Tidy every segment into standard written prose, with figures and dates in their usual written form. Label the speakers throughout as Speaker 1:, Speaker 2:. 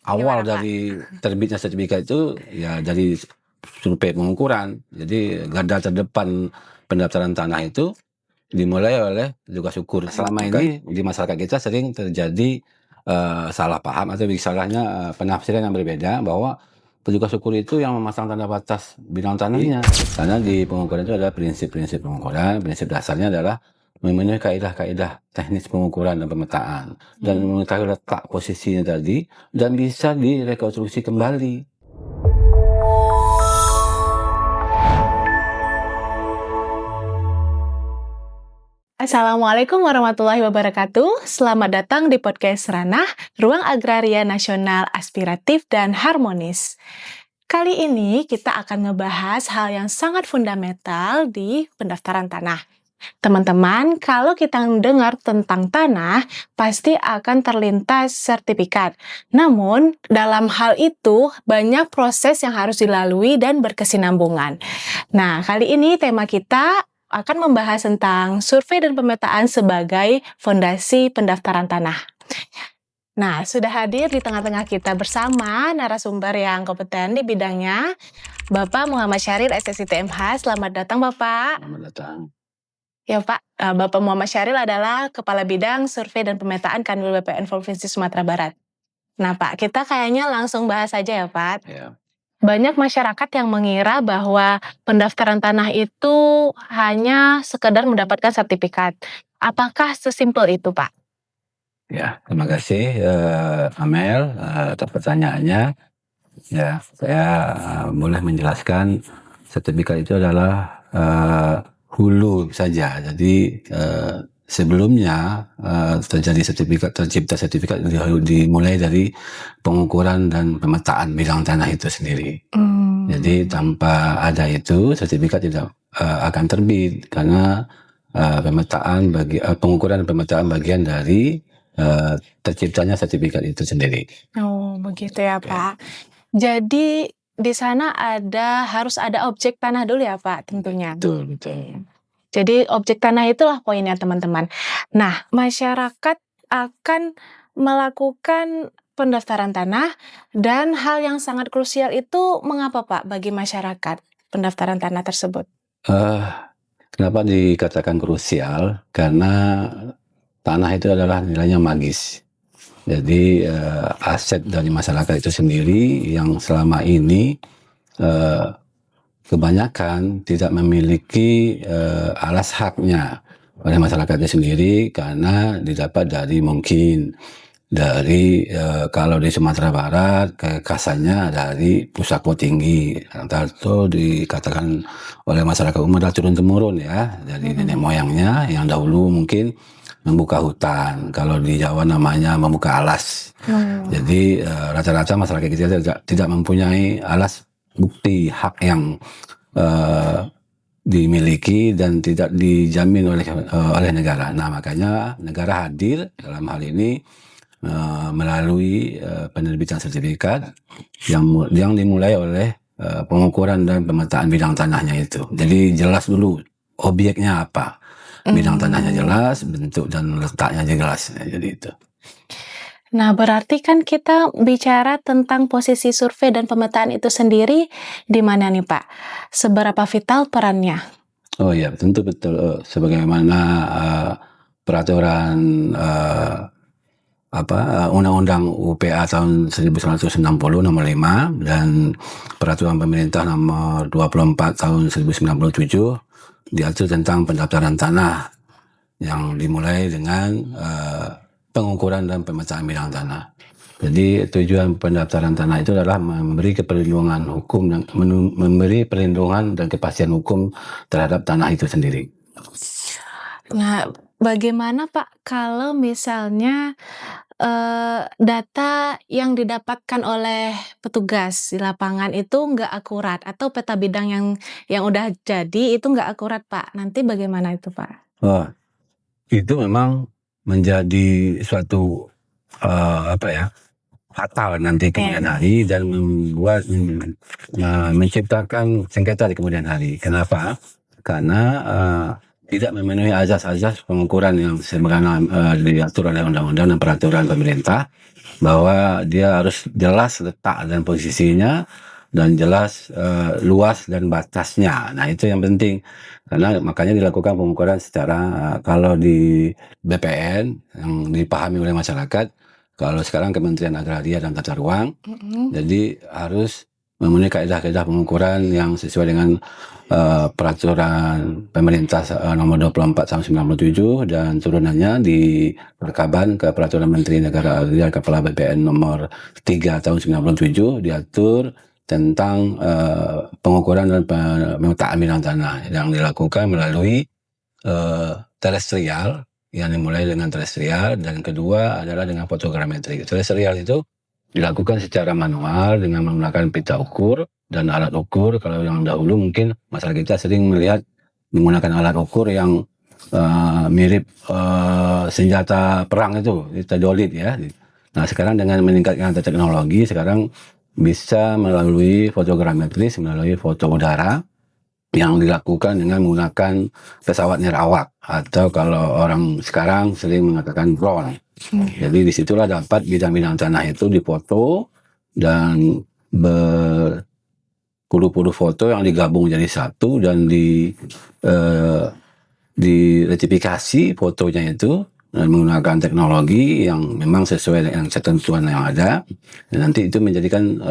Speaker 1: awal
Speaker 2: Gimana, Pak?
Speaker 1: dari terbitnya sertifikat itu ya dari survei pengukuran. Jadi garda terdepan pendaftaran tanah itu dimulai oleh petugas ukur. Selama ini di masyarakat kita sering terjadi salah paham atau salahnya penafsiran yang berbeda bahwa petugas ukur itu yang memasang tanda batas bidang tanahnya. Karena di pengukuran itu ada prinsip-prinsip pengukuran. Prinsip dasarnya adalah memenuhi kaidah-kaidah teknis pengukuran dan pemetaan dan mengetahui letak posisinya tadi dan bisa direkonstruksi kembali.
Speaker 2: Assalamualaikum warahmatullahi wabarakatuh. Selamat datang di podcast Ranah, Ruang Agraria Nasional Aspiratif dan Harmonis. Kali ini kita akan ngebahas hal yang sangat fundamental di pendaftaran tanah. Teman-teman, kalau kita mendengar tentang tanah, pasti akan terlintas sertifikat. Namun, dalam hal itu, banyak proses yang harus dilalui dan berkesinambungan. Nah, kali ini tema kita akan membahas tentang survei dan pemetaan sebagai fondasi pendaftaran tanah. Nah, sudah hadir di tengah-tengah kita bersama narasumber yang kompeten di bidangnya, Bapak Muhammad Syahril, SSI TMH. Selamat datang, Bapak.
Speaker 1: Selamat datang.
Speaker 2: Ya, Pak. Bapak Muhammad Syahril adalah Kepala Bidang Survei dan Pemetaan Kanwil BPN Provinsi Sumatera Barat. Nah, Pak, kita kayaknya langsung bahas aja ya, Pak.
Speaker 1: Ya.
Speaker 2: Banyak masyarakat yang mengira bahwa pendaftaran tanah itu hanya sekedar mendapatkan sertifikat. Apakah sesimpel itu, Pak?
Speaker 1: Ya, terima kasih Amel atas pertanyaannya. Ya, saya boleh menjelaskan sertifikat itu adalah hulu saja. Jadi sebelumnya tercipta sertifikat dimulai dari pengukuran dan pemetaan bidang tanah itu sendiri. Jadi tanpa ada itu sertifikat tidak akan terbit karena pengukuran dan pemetaan bagian dari terciptanya sertifikat itu sendiri.
Speaker 2: Oh, begitu ya, Pak. Jadi di sana harus ada objek tanah dulu ya, Pak, tentunya.
Speaker 1: Betul.
Speaker 2: Jadi objek tanah itulah poinnya, teman-teman. Nah, masyarakat akan melakukan pendaftaran tanah dan hal yang sangat krusial itu mengapa, Pak, bagi masyarakat pendaftaran tanah tersebut?
Speaker 1: Kenapa dikatakan krusial? Karena tanah itu adalah nilainya magis. Jadi aset dari masyarakat itu sendiri yang selama ini kebanyakan tidak memiliki alas haknya oleh masyarakat itu sendiri karena didapat dari kalau di Sumatera Barat kekasannya dari pusako tinggi atau dikatakan oleh masyarakat umum adalah turun-temurun ya dari nenek moyangnya yang dahulu mungkin membuka hutan, kalau di Jawa namanya membuka alas. Jadi rata-rata masyarakat kita tidak mempunyai alas bukti hak yang dimiliki dan tidak dijamin oleh negara. Nah, makanya negara hadir dalam hal ini melalui penerbitan sertifikat yang dimulai oleh pengukuran dan pemetaan bidang tanahnya itu. Jadi jelas dulu objeknya apa, bidang tanahnya jelas, bentuk dan letaknya jelas. Jadi itu.
Speaker 2: Nah, berarti kan kita bicara tentang posisi survei dan pemetaan itu sendiri di mana nih, Pak? Seberapa vital perannya?
Speaker 1: Oh iya, tentu betul. Sebagaimana peraturan Undang-Undang UPA tahun 1960 nomor 5 dan peraturan pemerintah nomor 24 tahun 1997 diatur tentang pendaftaran tanah yang dimulai dengan pengukuran dan pemetaan bidang tanah. Jadi tujuan pendaftaran tanah itu adalah memberi perlindungan hukum dan memberi perlindungan dan kepastian hukum terhadap tanah itu sendiri.
Speaker 2: Nah, bagaimana Pak kalau misalnya data yang didapatkan oleh petugas di lapangan itu nggak akurat atau peta bidang yang udah jadi itu nggak akurat, Pak? Nanti bagaimana itu, Pak?
Speaker 1: Oh, itu memang menjadi suatu fatal nanti kemudian hari dan menciptakan sengketa di kemudian hari. Kenapa? Karena tidak memenuhi azas-azas pengukuran yang sebagaimana diatur oleh undang-undang dan peraturan pemerintah, bahwa dia harus jelas letak dan posisinya dan jelas luas dan batasnya. Nah, itu yang penting. Karena makanya dilakukan pengukuran secara kalau di BPN yang dipahami oleh masyarakat, kalau sekarang Kementerian Agraria dan Tata Ruang, jadi harus memenuhi kaidah-kaidah pengukuran yang sesuai dengan peraturan pemerintah nomor 24 tahun 97 dan turunannya di Perkaban ke peraturan Menteri Negara Agraria Kepala BPN nomor 3 tahun 97 diatur tentang pengukuran dan pemetaan bidang tanah yang dilakukan melalui terestrial, yang dimulai dengan terestrial, dan kedua adalah dengan fotogrametri. Terestrial itu dilakukan secara manual dengan menggunakan pita ukur dan alat ukur. Kalau yang dahulu mungkin masyarakat kita sering melihat menggunakan alat ukur yang mirip senjata perang itu, teodolit ya. Nah, sekarang dengan meningkatkan teknologi, sekarang bisa melalui fotogrametris, melalui foto udara yang dilakukan dengan menggunakan pesawat nirawak atau kalau orang sekarang sering mengatakan drone. Jadi disitulah dapat bidang-bidang tanah itu difoto dan berpuluh-puluh foto yang digabung jadi satu dan diretifikasi fotonya itu dan menggunakan teknologi yang memang sesuai dengan ketentuan yang ada, dan nanti itu menjadikan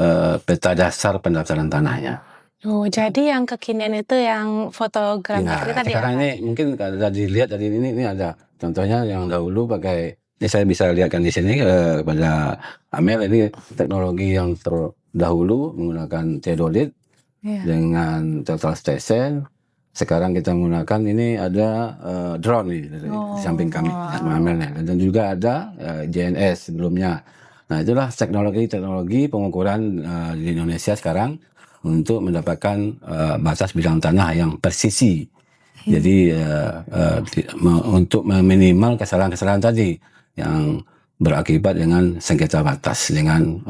Speaker 1: peta dasar pendaftaran tanahnya.
Speaker 2: Oh, jadi yang kekinian itu yang fotogrametri
Speaker 1: Ya,
Speaker 2: tadi
Speaker 1: sekarang
Speaker 2: apa?
Speaker 1: ini mungkin kalau dilihat dari ini ada contohnya yang dahulu pakai, ini saya bisa lihatkan di sini pada Amel, ini teknologi yang terdahulu menggunakan teodolit dengan total station. Sekarang kita menggunakan ini ada drone nih dari samping kami Amelnya, dan juga ada JNS sebelumnya. Nah, itulah teknologi pengukuran di Indonesia sekarang untuk mendapatkan batas bidang tanah yang persisi. Jadi untuk meminimal kesalahan-kesalahan tadi yang berakibat dengan sengketa batas dengan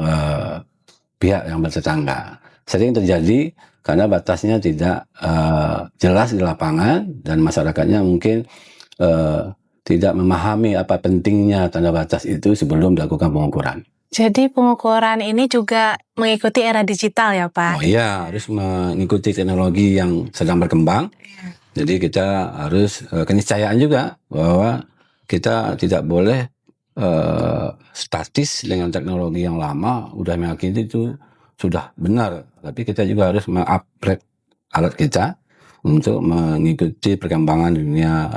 Speaker 1: pihak yang bertetangga. Sering terjadi karena batasnya tidak jelas di lapangan dan masyarakatnya mungkin tidak memahami apa pentingnya tanda batas itu sebelum dilakukan pengukuran.
Speaker 2: Jadi pengukuran ini juga mengikuti era digital ya, Pak?
Speaker 1: Oh iya, harus mengikuti teknologi yang sedang berkembang. Jadi kita harus keniscayaan juga bahwa kita tidak boleh statis dengan teknologi yang lama, udah meyakini itu sudah benar. Tapi kita juga harus mengupgrade alat kita untuk mengikuti perkembangan dunia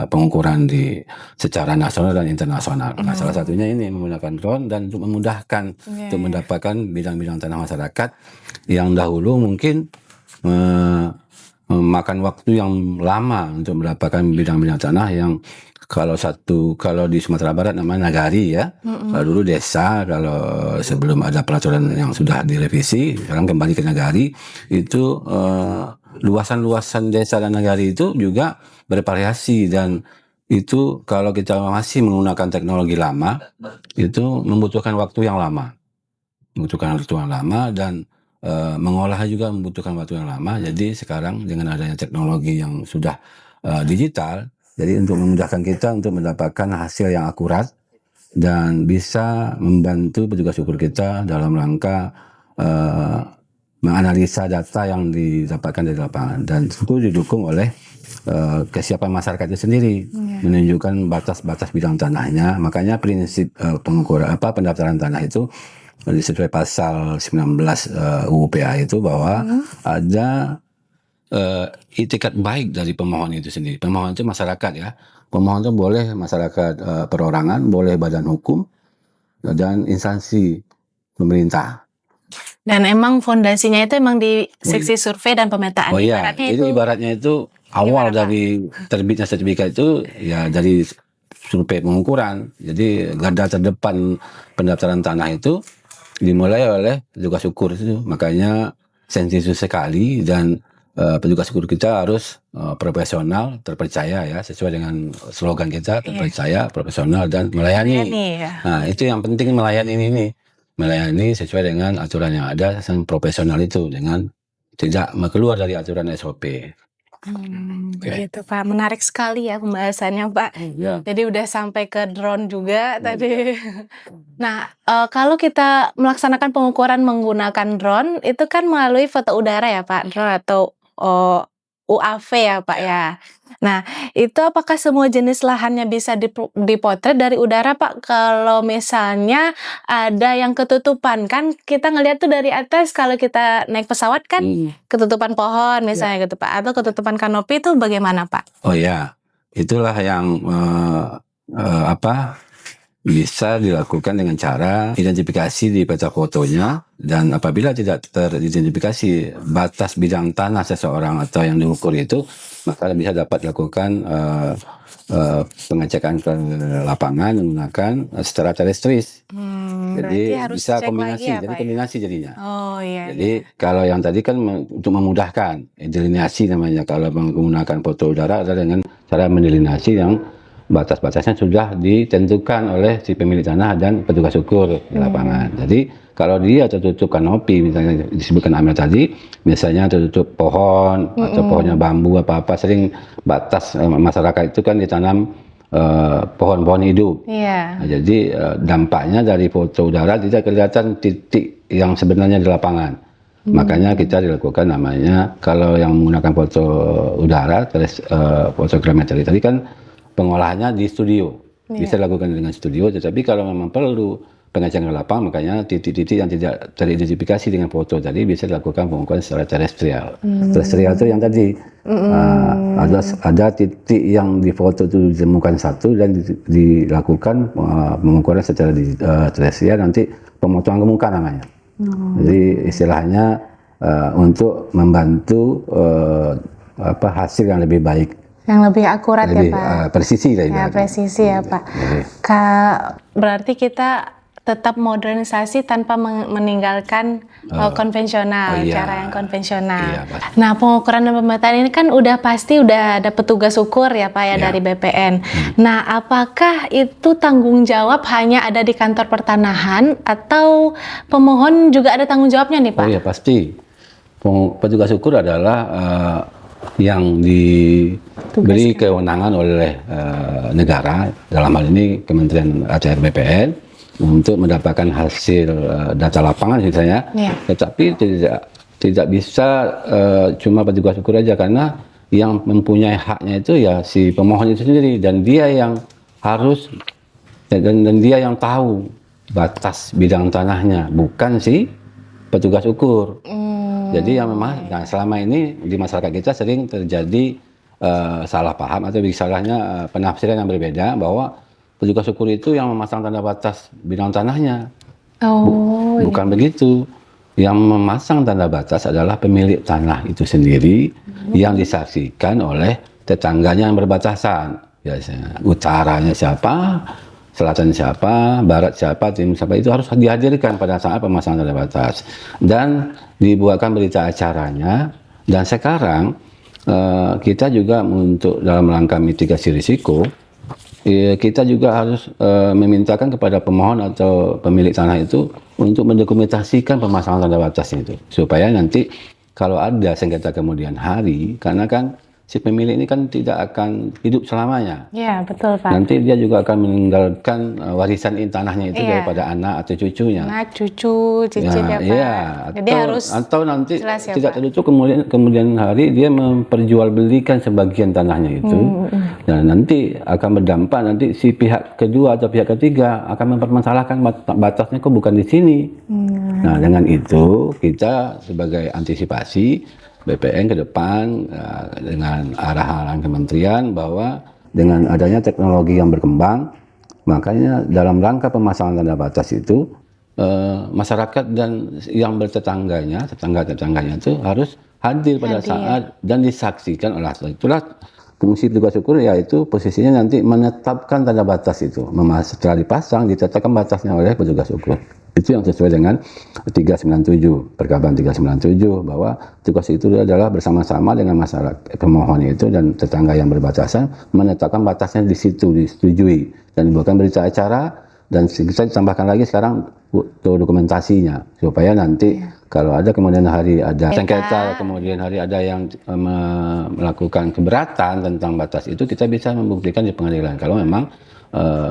Speaker 1: pengukuran secara nasional dan internasional. Nah, salah satunya ini menggunakan drone dan untuk memudahkan untuk mendapatkan bidang-bidang tanah masyarakat yang dahulu mungkin memakan waktu yang lama untuk mendapatkan bidang-bidang tanah yang kalau di Sumatera Barat namanya nagari ya. Kalau dulu desa, kalau sebelum ada peraturan yang sudah direvisi, sekarang kembali ke nagari, itu luasan-luasan desa dan nagari itu juga bervariasi, dan itu kalau kita masih menggunakan teknologi lama itu membutuhkan waktu yang lama. Dan mengolah juga membutuhkan waktu yang lama. Jadi sekarang dengan adanya teknologi yang sudah digital, jadi untuk memudahkan kita untuk mendapatkan hasil yang akurat dan bisa membantu petugas ukur kita dalam rangka menganalisa data yang didapatkan dari lapangan, dan itu didukung oleh kesiapan masyarakat itu sendiri menunjukkan batas-batas bidang tanahnya. Makanya prinsip pengukuran pendaftaran tanah itu sesuai pasal 19 UU PA itu bahwa ada itikat baik dari pemohon itu sendiri. Pemohon itu masyarakat ya. Pemohon itu boleh masyarakat perorangan, boleh badan hukum, dan instansi pemerintah.
Speaker 2: Dan emang fondasinya itu emang di seksi survei dan pemetaan.
Speaker 1: Oh iya, ibaratnya itu awal dari terbitnya sertifikat itu ya dari survei pengukuran. Jadi garda terdepan pendaftaran tanah itu dimulai oleh petugas ukur itu. Makanya sensitif sekali, dan petugas ukur kita harus profesional, terpercaya ya, sesuai dengan slogan kita, terpercaya, profesional, dan melayani. Nah, itu yang penting, melayani sesuai dengan aturan yang ada, dan profesional itu dengan tidak keluar dari aturan SOP.
Speaker 2: Begitu Pak, menarik sekali ya pembahasannya Pak.
Speaker 1: Ya.
Speaker 2: Jadi udah sampai ke drone juga tadi. Nah, kalau kita melaksanakan pengukuran menggunakan drone, itu kan melalui foto udara ya Pak, drone atau, UAV ya Pak ya. Nah, itu apakah semua jenis lahannya bisa dipotret dari udara Pak? Kalau misalnya ada yang ketutupan, kan kita ngelihat tuh dari atas kalau kita naik pesawat kan ketutupan pohon misalnya gitu Pak, atau ketutupan kanopi itu bagaimana Pak?
Speaker 1: Oh ya, itulah yang bisa dilakukan dengan cara identifikasi di peta fotonya, dan apabila tidak teridentifikasi batas bidang tanah seseorang atau yang diukur itu, maka bisa dapat dilakukan pengecekan ke lapangan menggunakan secara terestris. Jadi
Speaker 2: harus
Speaker 1: bisa
Speaker 2: cek
Speaker 1: kombinasi,
Speaker 2: lagi ya,
Speaker 1: jadi
Speaker 2: Pak, ya?
Speaker 1: kombinasi jadinya.
Speaker 2: Oh iya.
Speaker 1: Jadi kalau yang tadi kan untuk memudahkan delineasi namanya, kalau menggunakan foto udara adalah dengan cara mendelinasi yang batas-batasnya sudah ditentukan oleh si pemilik tanah dan petugas ukur di lapangan. Jadi kalau dia tertutup kanopi, misalnya disebutkan Amel tadi, misalnya tertutup pohon atau pohonnya bambu apa-apa, sering batas masyarakat itu kan ditanam pohon-pohon hidup.
Speaker 2: Iya.
Speaker 1: Nah, jadi dampaknya dari foto udara tidak kelihatan titik yang sebenarnya di lapangan. Makanya kita dilakukan namanya, kalau yang menggunakan foto udara, fotogrametri tadi kan pengolahannya di studio, bisa dilakukan dengan studio. Tetapi kalau memang perlu pengecekan ke lapangan, makanya titik-titik yang tidak teridentifikasi dengan foto tadi bisa dilakukan pengukuran secara terestrial. Terestrial itu yang tadi ada titik yang di foto itu ditemukan satu dan dilakukan pengukuran secara terestrial, nanti pemotongan ke muka namanya. Jadi istilahnya untuk membantu hasil yang lebih baik.
Speaker 2: Yang lebih akurat
Speaker 1: Lebih,
Speaker 2: ya Pak?
Speaker 1: presisi lah
Speaker 2: Ya,
Speaker 1: ibaratnya.
Speaker 2: presisi ya Pak. Berarti kita tetap modernisasi tanpa meninggalkan konvensional, cara yang konvensional.
Speaker 1: Iya, pasti.
Speaker 2: Nah, pengukuran dan pemetaan ini kan udah pasti udah ada petugas ukur ya Pak ya dari BPN. Nah, apakah itu tanggung jawab hanya ada di kantor pertanahan atau pemohon juga ada tanggung jawabnya nih Pak?
Speaker 1: Oh iya pasti. Petugas ukur adalah yang diberi kewenangan oleh negara, dalam hal ini Kementerian ATR BPN, untuk mendapatkan hasil data lapangan misalnya. Tetapi tidak bisa cuma petugas ukur aja, karena yang mempunyai haknya itu ya si pemohon itu sendiri, dan dia yang harus dan dia yang tahu batas bidang tanahnya, bukan si petugas ukur. Jadi yang memang selama ini di masyarakat kita sering terjadi salah paham atau salahnya penafsiran yang berbeda, bahwa petugas ukur itu yang memasang tanda batas bidang tanahnya. Bukan begitu. Yang memasang tanda batas adalah pemilik tanah itu sendiri, yang disaksikan oleh tetangganya yang berbatasan. Biasanya utaranya siapa, selatan siapa, barat siapa, timur siapa, itu harus dihadirkan pada saat pemasangan tanda batas dan dibuatkan berita acaranya. Dan sekarang kita juga untuk dalam rangka mitigasi risiko, kita juga harus memintakan kepada pemohon atau pemilik tanah itu untuk mendokumentasikan pemasangan tanda batas itu, supaya nanti kalau ada sengketa kemudian hari, karena kan si pemilik ini kan tidak akan hidup selamanya.
Speaker 2: Iya, betul Pak.
Speaker 1: Nanti dia juga akan meninggalkan warisan tanahnya itu kepada anak atau cucunya.
Speaker 2: Anak, cucu, cicit ya Pak.
Speaker 1: Iya.
Speaker 2: Jadi harus
Speaker 1: atau nanti
Speaker 2: jelas ya,
Speaker 1: tidak
Speaker 2: Pak.
Speaker 1: tertutup kemudian hari dia memperjualbelikan sebagian tanahnya itu. Dan nanti akan berdampak, nanti si pihak kedua atau pihak ketiga akan mempermasalahkan batasnya kok bukan di sini. Nah, dengan itu kita sebagai antisipasi BPN ke depan dengan arahan kementerian bahwa dengan adanya teknologi yang berkembang, makanya dalam rangka pemasangan tanda batas itu masyarakat dan yang bertetangganya, tetangga-tetangganya itu harus hadir pada saat dan disaksikan oleh itulah fungsi petugas ukur, yaitu posisinya nanti menetapkan tanda batas itu. Setelah dipasang, ditetapkan batasnya oleh petugas ukur. Itu yang sesuai dengan 397, Perkaban 397, bahwa tugas itu adalah bersama-sama dengan masyarakat pemohon itu dan tetangga yang berbatasan menetapkan batasnya di situ, disetujui dan dibuatkan berita acara, dan kita tambahkan lagi sekarang dokumentasinya supaya nanti kalau ada kemudian hari ada sengketa, kemudian hari ada yang melakukan keberatan tentang batas itu, kita bisa membuktikan di pengadilan kalau memang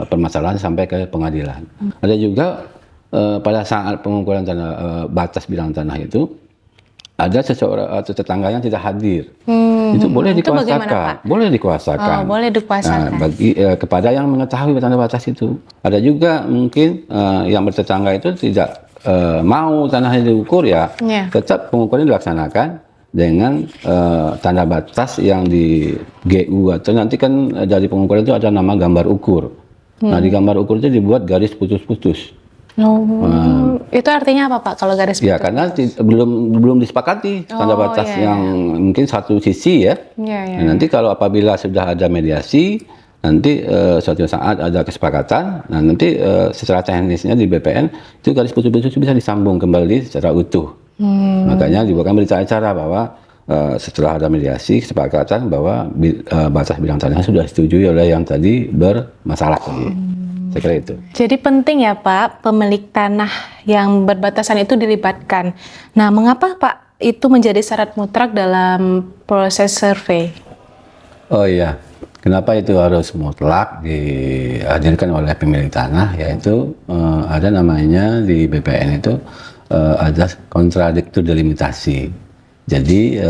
Speaker 1: permasalahan sampai ke pengadilan. Ada juga pada saat pengukuran tanah, batas bidang tanah itu ada seseorang atau tetangga yang tidak hadir. Itu boleh dikuasakan, boleh dikuasakan.
Speaker 2: Oh, boleh dikuasakan.
Speaker 1: Nah, bagi kepada yang mengetahui tanda batas itu. Ada juga mungkin yang bertetangga itu tidak mau tanahnya diukur, ya tetap pengukuran dilaksanakan dengan tanda batas yang di GU, atau nanti kan dari pengukuran itu ada nama gambar ukur. Nah, di gambar ukur itu dibuat garis putus-putus.
Speaker 2: Itu artinya apa Pak kalau garis putus?
Speaker 1: Ya, karena belum disepakati tanda batas yang mungkin satu sisi, ya. Nah, nanti kalau apabila sudah ada mediasi, nanti suatu saat ada kesepakatan, nah nanti secara teknisnya di BPN itu garis putus-putus bisa disambung kembali secara utuh. Makanya dibuatkan berita acara bahwa setelah ada mediasi kesepakatan bahwa batas bidang tanah sudah disetujui oleh yang tadi bermasalah tadi. Saya kira itu.
Speaker 2: Jadi penting ya Pak, pemilik tanah yang berbatasan itu dilibatkan. Nah, mengapa Pak itu menjadi syarat mutlak dalam proses survei?
Speaker 1: Oh iya, kenapa itu harus mutlak dihadirkan oleh pemilik tanah? Yaitu ada namanya di BPN itu ada kontradiktur delimitasi. Jadi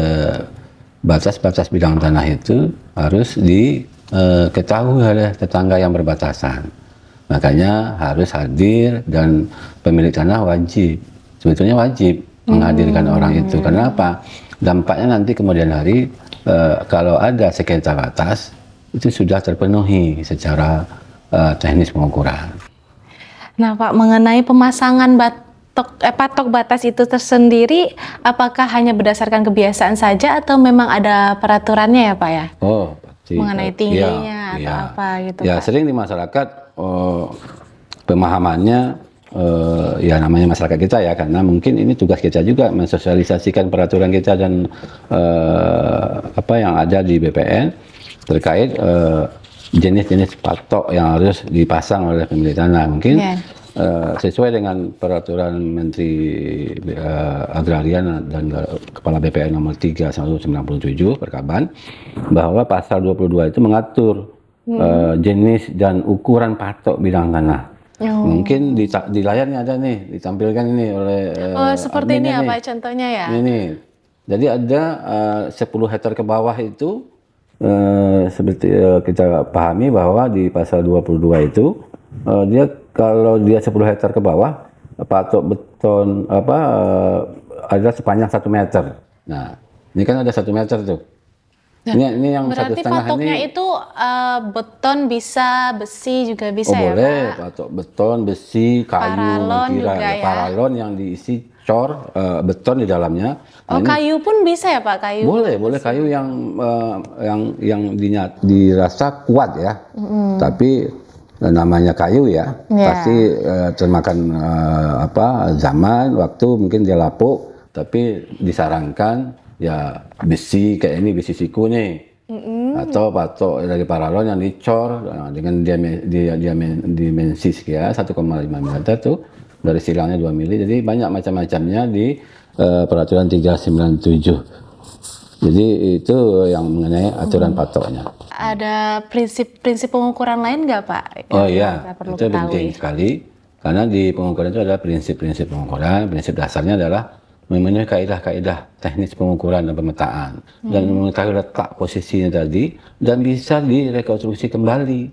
Speaker 1: batas-batas bidang tanah itu harus diketahui oleh tetangga yang berbatasan. Makanya harus hadir, dan pemilik tanah sebetulnya wajib menghadirkan orang itu. Karena apa? Dampaknya nanti kemudian hari kalau ada sengketa batas itu sudah terpenuhi secara teknis pengukuran.
Speaker 2: Nah Pak, mengenai pemasangan patok batas itu tersendiri, apakah hanya berdasarkan kebiasaan saja atau memang ada peraturannya ya Pak ya?
Speaker 1: Oh,
Speaker 2: mengenai tingginya atau apa gitu
Speaker 1: ya,
Speaker 2: Pak?
Speaker 1: Sering di masyarakat pemahamannya ya namanya masyarakat kita ya, karena mungkin ini tugas kita juga mensosialisasikan peraturan kita dan apa yang ada di BPN terkait jenis-jenis patok yang harus dipasang oleh pemilik tanah. Mungkin sesuai dengan peraturan Menteri Agraria dan Kepala BPN nomor 3 tahun 97 Perkaban, bahwa pasal 22 itu mengatur jenis dan ukuran patok bidang tanah. Mungkin di layarnya ada nih, ditampilkan ini oleh
Speaker 2: seperti ini apa contohnya ya?
Speaker 1: Ini. Jadi ada 10 hektar ke bawah itu seperti kita pahami bahwa di pasal 22 itu dia kalau dia 10 hektar ke bawah, patok beton ada sepanjang 1 meter. Nah, ini kan ada 1 meter tuh. Ini yang 1,5
Speaker 2: berarti patoknya
Speaker 1: ini,
Speaker 2: itu beton bisa, besi juga bisa ya
Speaker 1: boleh,
Speaker 2: Pak?
Speaker 1: patok beton, besi, kayu,
Speaker 2: Paralon juga ya?
Speaker 1: Paralon yang diisi cor beton di dalamnya.
Speaker 2: Oh, nah, kayu pun bisa ya Pak? Kayu
Speaker 1: boleh kayu yang dirasa kuat ya. Tapi namanya kayu ya, pasti termakan zaman, waktu, mungkin dia lapuk, tapi disarankan ya besi kayak ini, besi siku nih, atau patok dari paralon yang dicor dengan dimensi sekian 1,5 meter tuh, dari silangnya 2 mili. Jadi banyak macam-macamnya di peraturan 397. Jadi itu yang mengenai aturan patoknya. Ada
Speaker 2: prinsip-prinsip pengukuran lain nggak Pak?
Speaker 1: Oh iya, itu penting sekali, karena di pengukuran itu ada prinsip-prinsip pengukuran. Prinsip dasarnya adalah memenuhi kaidah-kaidah teknis pengukuran dan pemetaan, dan mengetahui letak posisinya tadi, dan bisa direkonstruksi kembali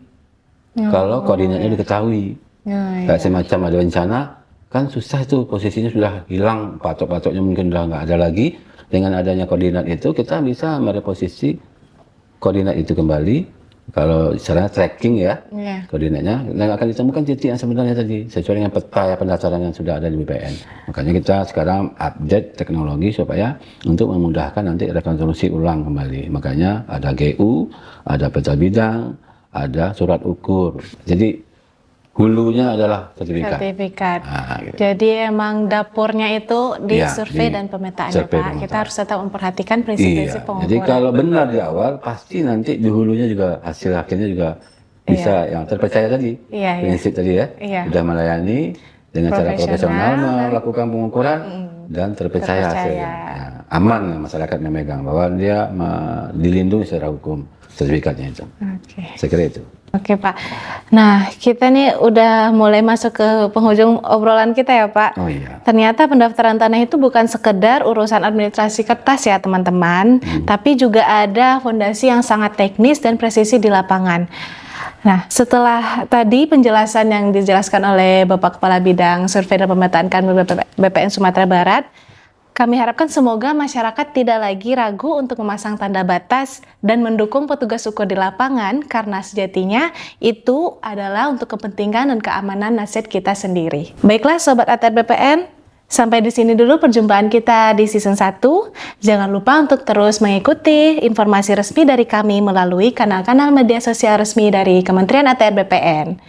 Speaker 1: kalau koordinatnya diketahui. Kayak semacam ada bencana, kan susah itu, posisinya sudah hilang, patok-patoknya mungkin sudah nggak ada lagi. Dengan adanya koordinat itu kita bisa mereposisi koordinat itu kembali. Kalau secara tracking ya, koordinatnya, dan akan ditemukan titik yang sebenarnya tadi sesuai dengan peta pendaftaran yang sudah ada di BPN. Makanya kita sekarang update teknologi supaya untuk memudahkan nanti rekonstruksi ulang kembali. Makanya ada GU, ada peta bidang, ada surat ukur. Jadi hulunya adalah sertifikat.
Speaker 2: Nah, gitu. Jadi emang dapurnya itu di survei dan pemetaan ya Pak. Kita harus tetap memperhatikan prinsip-prinsip pengukuran.
Speaker 1: Jadi kalau benar di awal, pasti nanti di hulunya juga hasil akhirnya juga bisa yang terpercaya tadi. Prinsip tadi ya. Sudah melayani dengan cara profesional melakukan pengukuran. dan terpercaya.
Speaker 2: Terpercaya.
Speaker 1: Ya, aman masyarakat memegang bahwa dia dilindungi secara hukum sertifikatnya itu.
Speaker 2: Oke.
Speaker 1: Saya kira itu.
Speaker 2: Oke Pak. Nah kita nih udah mulai masuk ke penghujung obrolan kita ya Pak.
Speaker 1: Oh iya.
Speaker 2: Ternyata pendaftaran tanah itu bukan sekedar urusan administrasi kertas ya teman-teman, tapi juga ada fondasi yang sangat teknis dan presisi di lapangan. Nah, setelah tadi penjelasan yang dijelaskan oleh Bapak Kepala Bidang Survei dan Pemetaan Kami BPN Sumatera Barat, kami harapkan semoga masyarakat tidak lagi ragu untuk memasang tanda batas dan mendukung petugas ukur di lapangan karena sejatinya itu adalah untuk kepentingan dan keamanan nasib kita sendiri. Baiklah Sobat ATR BPN, sampai di sini dulu perjumpaan kita di season 1. Jangan lupa untuk terus mengikuti informasi resmi dari kami melalui kanal-kanal media sosial resmi dari Kementerian ATR BPN.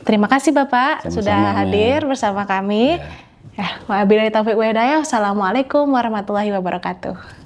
Speaker 2: Terima kasih Bapak
Speaker 1: Sama-sama,
Speaker 2: sudah hadir bersama kami. Ya, wabillahi taufiq wa hidayah. Wassalamualaikum warahmatullahi wabarakatuh.